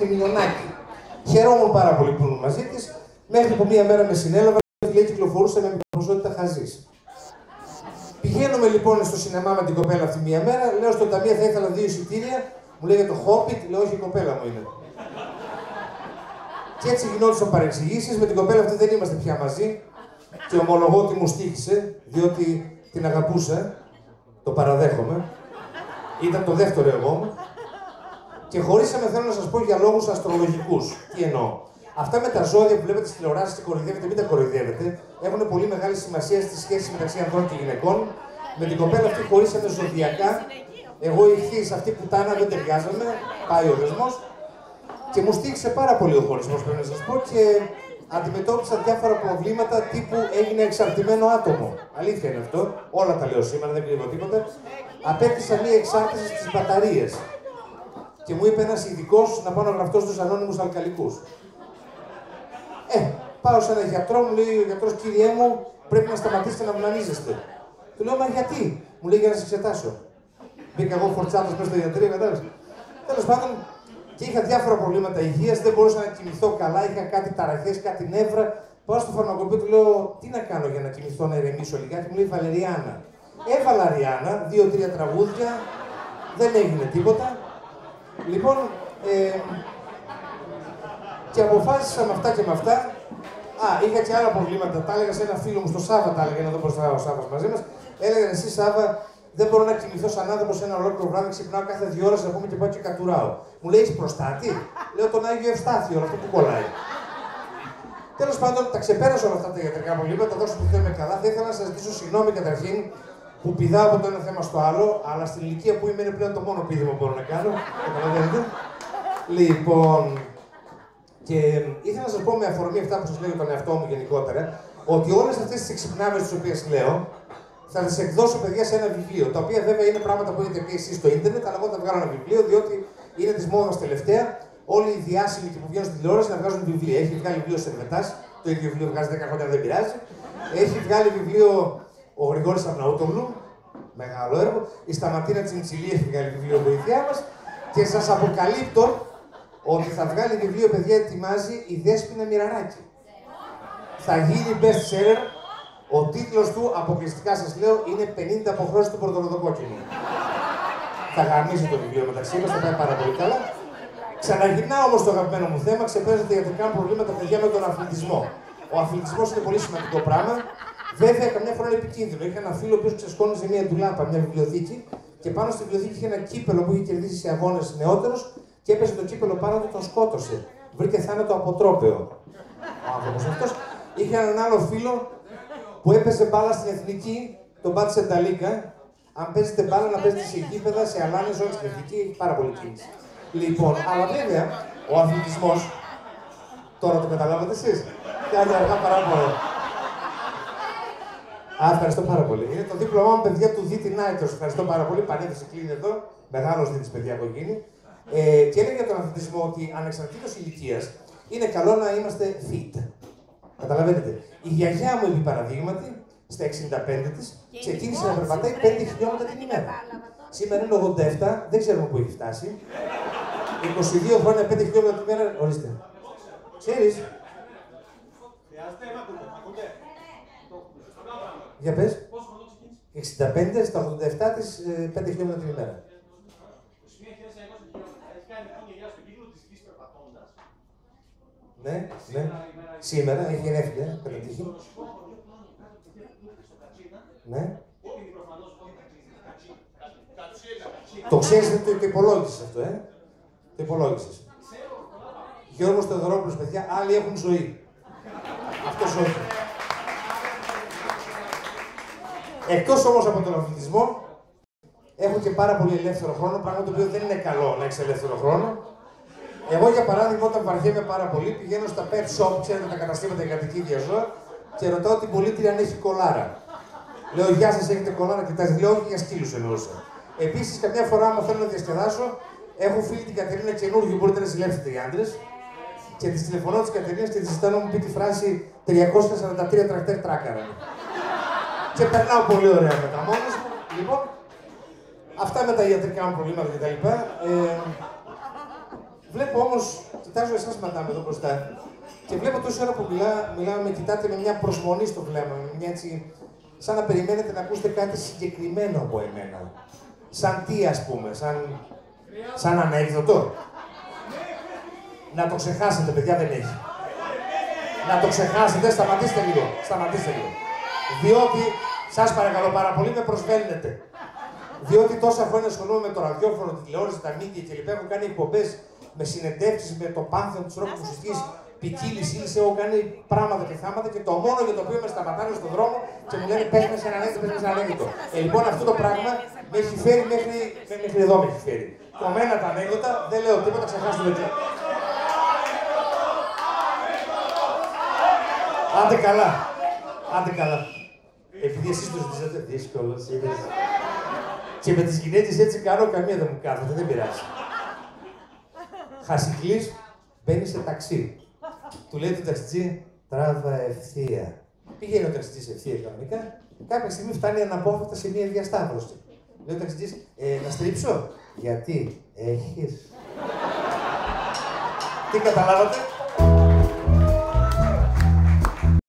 τσεγγινιονάκι. Χαιρόμουν πάρα πολύ που ήμουν μαζί της, μέχρι που μία μέρα με συνέλαβα και λέει κυκλοφορούσε με ποσότητα χαζής. Πηγαίνουμε λοιπόν στο σινεμά με την κοπέλα αυτή μία μέρα, λέω στον ταμείο θα ήθελα 2 εισιτήρια, μου λέει για το Hobbit, λέω όχι η κοπέλα μου είναι. Και έτσι γινόντουσαν παρεξηγήσεις, με την κοπέλα αυτή δεν είμαστε πια μαζί και ομολογώ ότι μου στοίχησε, διότι την αγαπούσα, το παραδέχομαι, ήταν το δεύτερο εγώ μου και χωρίσαμε θέλω να σας πω για λόγους αστρολογικούς. Τι εννοώ. Αυτά με τα ζώδια που βλέπετε στις τηλεοράσεις και κοροϊδεύετε, μην τα κοροϊδεύετε, έχουν πολύ μεγάλη σημασία στη σχέση μεταξύ ανδρών και γυναικών. Με την κοπέλα αυτή χωρίσαμε ζωδιακά. Εγώ ηχθείς, αυτή που τάνα δεν ταιριάζαμε, πάει ο δεσμός. Και μου στήχησε πάρα πολύ ο χωρισμός, πρέπει να σας πω, και αντιμετώπισα διάφορα προβλήματα τύπου έγινε εξαρτημένο άτομο. Αλήθεια είναι αυτό, όλα τα λέω σήμερα, δεν κρύβω τίποτα. Απέκτησα μία εξάρτηση στις μπαταρίες. Και μου είπε ένας ειδικός να πάω να γραφτώ στους ανώνυμους αλκαλικούς. Πάω σε έναν γιατρό, μου λέει ο γιατρός, κύριέ μου, πρέπει να σταματήσετε να βλανίζεστε. Του λέω, μα γιατί? Μου λέει, για να σας εξετάσω. Μπήκα εγώ φορτσάτος μέσα στο ιατρείο, κατάλαβες. Τέλος πάντων, και είχα διάφορα προβλήματα υγείας, δεν μπορούσα να κοιμηθώ καλά, είχα κάτι ταραχές, κάτι νεύρα. Πάω στο φαρμακοποιό, του λέω, τι να κάνω για να κοιμηθώ, να ηρεμήσω λιγάκι. Μου λέει, Βαλεριάνα. Έβαλα Ριάννα, 2-3 τραγούδια, δεν έγινε τίποτα. Λοιπόν, και αποφάσισα με αυτά και με αυτά. Είχα και άλλα προβλήματα. Τα έλεγα σε ένα φίλο μου, στο Σάββα, τα έλεγα, να δω μπροστά ο Σάββας μαζί μας. Έλεγα, εσύ Σάββα, δεν μπορώ να κοιμηθώ σαν άνθρωπος ένα ολόκληρο βράδυ, ξυπνάω κάθε 2 ώρες να πούμε και πάω και κατουράω. Μου λέει, είσαι προστάτη? Λέω, τον Άγιο Ευστάθιο, αυτό που κολλάει. Τέλος πάντων, τα ξεπέρασα όλα αυτά τα ιατρικά προβλήματα, δώσω που θέλουμε καλά. Θα ήθελα να σας ζητήσω συγγνώμη καταρχήν που πηδάω από το ένα θέμα στο άλλο, αλλά στην ηλικία που είμαι είναι πλέον το μόνο πήδημα που μπορώ να κάνω. Καταλαβαίνετε. Λοιπόν, και ήθελα να σας πω με αφορμή αυτά που σας λέω για τον εαυτό μου γενικότερα, ότι όλες αυτές τις εξυπνάδες τις οποίες λέω, θα τις εκδώσω παιδιά σε ένα βιβλίο. Τα οποία βέβαια είναι πράγματα που έχετε πει εσείς στο ίντερνετ, αλλά εγώ θα βγάλω ένα βιβλίο, διότι είναι της μόδας τελευταία. Όλοι οι διάσημοι και που βγαίνουν στην τηλεόραση να βγάζουν βιβλία. Έχει βγάλει βιβλίο Σερβετάς, το ίδιο βιβλίο βγάζει 10 χρόνια, δεν πειράζει. Έχει βγάλει βιβλίο ο Γρηγόρης Αρναούτογλου, μεγάλο έργο. Η Σταματίνα Τσιμτσιλή έχει βγάλει βιβλίο βοηθειά μας. Και σας αποκαλύπτω ότι θα βγάλει βιβλίο, παιδιά, ετοιμάζει η Δέσποινα Μοιραράκη. Θα γίνει best seller. Ο τίτλος του, αποκλειστικά σας λέω, είναι 50 αποχρώσεις του Πορτοροδοκόκκινου. Θα γαμίσει το βιβλίο μεταξύ μας, θα πάει πάρα πολύ καλά. Ξαναγυρνάω όμως στο αγαπημένο μου θέμα, ξεπέρασε τα ιατρικά μου προβλήματα, παιδιά, με τον αθλητισμό. Ο αθλητισμός είναι πολύ σημαντικό πράγμα. Βέβαια, καμιά φορά είναι επικίνδυνο. Είχα ένα φίλο που ξεσκόνιζε μια ντουλάπα, μια βιβλιοθήκη, και πάνω στη βιβλιοθήκη είχε ένα κύπελο που είχε κερδίσει σε αγώνες νεότερος και έπεσε το κύπελο πάνω του, τον σκότωσε. Βρήκε θάνατο αποτρόπαιο. Ο άνθρωπος αυτός. Είχε έναν άλλο φίλο που έπαιζε μπάλα στην εθνική, τον πάτησε Νταλίκα. Αν παίζετε μπάλα, να παίζετε σε γήπεδα, σε αλάνες, όλη στην εθνική, έχει πάρα πολύ κίνηση. Λοιπόν, αλλά βέβαια, ο αθλητισμός, τώρα το καταλάβατε εσείς, κάνει αργά παράπονα. Ευχαριστώ πάρα πολύ. Είναι το δίπλωμά μου, παιδιά, του Δίτη Νάιτρος. Ευχαριστώ πάρα πολύ. Πανέθεση κλείνει εδώ. Μεγάλος Δίτης, παιδιά, έχω γίνει. Και έλεγε για τον αθλητισμό ότι ανεξαρτήτως ηλικίας είναι καλό να είμαστε fit. Καταλαβαίνετε. Η γιαγιά μου, επί παραδείγματι, στα 65 της, ξεκίνησε να περπατάει 5 χιλιόμετρα την ημέρα. Σήμερα είναι 87, δεν ξέρουμε πού έχει φτάσει. 22 χρόνια, 5 χιλιόμετρα την ημέρα. Ορίστε. Ξέρεις. Για πες. 65 στα 87 της 5 χιλιόμετρα την ημέρα. Ναι, ναι. Σήμερα έχει γενέθλια, κατά τύχη. Ναι. Το ξέρεις, το υπολόγισες αυτό, Το υπολόγισες. Γιώργος Θεοδωρόπουλος, παιδιά, άλλοι έχουν ζωή. Αυτός όχι. Εκτός όμως από τον αθλητισμό, έχω και πάρα πολύ ελεύθερο χρόνο, πράγμα το οποίο δεν είναι καλό να έχεις ελεύθερο χρόνο. Εγώ, για παράδειγμα, όταν βαριέμαι πάρα πολύ, πηγαίνω στα pet shop, ξέρετε, τα καταστήματα για κατοικίδια ζώα, και ρωτάω την πολίτρια αν έχει κολάρα. Λέω, γεια σας, έχετε κολάρα? Κοιτάζει, λέω, όχι, για σκύλους εννοούσα. Επίσης, καμιά φορά, άμα θέλω να διασκεδάσω, έχω φίλη την Κατερίνα καινούργιο, μπορείτε να ζηλέψετε οι άντρες. Και της τηλεφωνώ της Κατερίνας και της ζητάω να μου πει τη φράση 343 τρακτέρ τράκαρα. Και περνάω πολύ ωραία μετά μόνος μου. Λοιπόν, αυτά με τα ιατρικά μου προβλήματα κτλ. Βλέπω όμως, κοιτάζω εσάς μαντάμ εδώ μπροστά, και βλέπω τόση ώρα που μιλάμε, με κοιτάτε με μια προσμονή στο βλέμμα, με μια έτσι, σαν να περιμένετε να ακούσετε κάτι συγκεκριμένο από εμένα. Σαν τι, ας πούμε, σαν ανέκδοτο. Να το ξεχάσετε, παιδιά, δεν έχει. Να το ξεχάσετε, σταματήστε λίγο. Διότι, σας παρακαλώ πάρα πολύ, με προσβέλνετε. Διότι τόσα χρόνια ασχολούμαι με το ραδιόφωνο, τη τηλεόραση, τα μίντια κλπ. Έχω κάνει εκπομπές με συνεντεύξεις με το πάνθεον της ροκ μουσικής ποικίλης ύλης. Έχω κάνει πράγματα και θάματα και το μόνο για το οποίο με σταματάνε στον δρόμο και μου λένε πες με σε έναν ανέκδοτο. Λοιπόν, αυτό το πράγμα με έχει φέρει μέχρι εδώ με έχει φέρει. Κομμένα τα ανέκδοτα, δεν λέω τίποτα, ξεχάστε το. Άντε καλά. Επειδή εσείς το ζητήσατε, δύσκολος είδες. Και με τις γυναίκες έτσι κάνω, καμία δεν μου κάθεται, δεν πειράζει. Χασικλής μπαίνει σε ταξί. Του λέει το ταξιτζή, τράβα ευθεία. Πηγαίνει ο ταξιτζής ευθεία κανονικά. Κάποια στιγμή φτάνει αναπόφευκτα σε μια διασταύρωση. Λέει ο ταξιτζής, να στρίψω. Γιατί έχεις. Τι καταλάβατε.